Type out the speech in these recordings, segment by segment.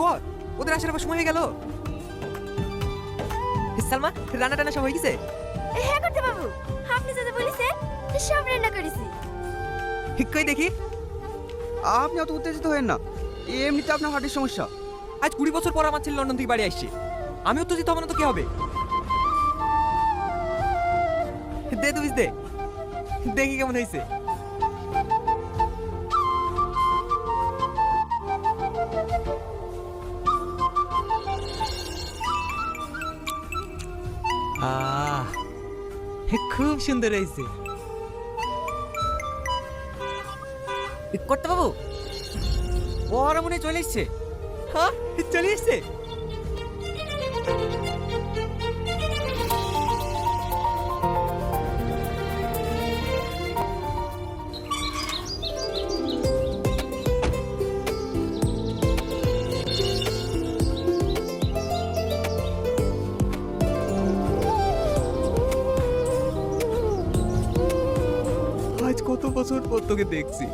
কর, ওদের আসার আবার সময় হয়ে গেল। সালমা, রান্না টান্না সব হয়ে গেছে? হ্যাঁ করতে বাবু, আপনি যেটা বলেছেন সব রান্না করেছি। কই দেখি। আপনি অত উত্তেজিত হয়েন না, এমনিতে আপনার হার্টের সমস্যা। আজ 20 বছর পর আমার ছেলে লন্ডন থেকে বাড়ি আসছে, আমি উত্তেজিত হব না তো কি হবে? দে তুই দে, দেখি কেমন হয়েছে। খুব সুন্দর হয়েছে। করতে বাবু, ওরা মনে হয় চলে এসছে। হ্যাঁ, চলে এসছে। আজ কত বছর পর তোকে দেখছি,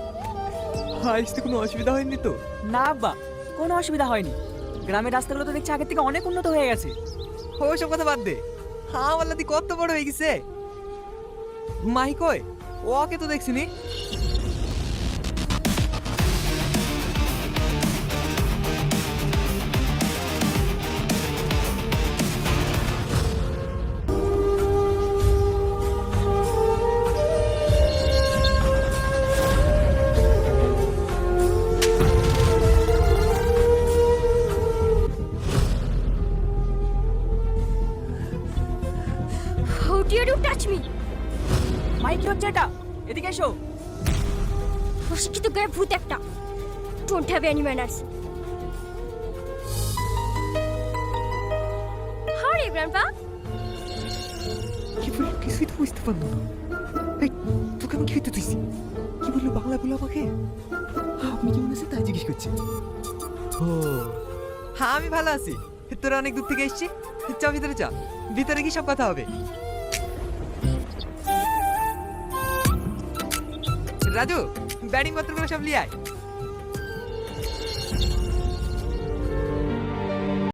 আজ তো কোনো অসুবিধা হয়নি তো? না আব্বা, কোনো অসুবিধা হয়নি। গ্রামের রাস্তাগুলো তো দেখছি আগের থেকে অনেক উন্নত হয়ে গেছে। ওসব কথা বাদ দে, আমার লাতি কত বড় হয়ে গেছে। মাই কই, ওকে তো দেখছিনি। How dare you touch me? মাই কি হচ্ছে এটা? এদিকে এসো। অশিক্ষিত গায়ে ভূত একটা। Don't have any manners. How are you, Grandpa? কি বললো কিছুই তো বুঝতে পারলো না। এই, তোকে আমি খেতে দিছি। কি বললো বাংলা বলে আমাকে? আপনি কেমন আছেন তাই জিজ্ঞেস করছে। ও হ্যাঁ, আমি ভালো আছি। তোরা অনেক দূর থেকে এসছি, চ ভিতরে চ, ভিতরে কি সব কথা হবে। রাজু, ব্যাটিং পত্রগুলো সব লিয়ে আয়।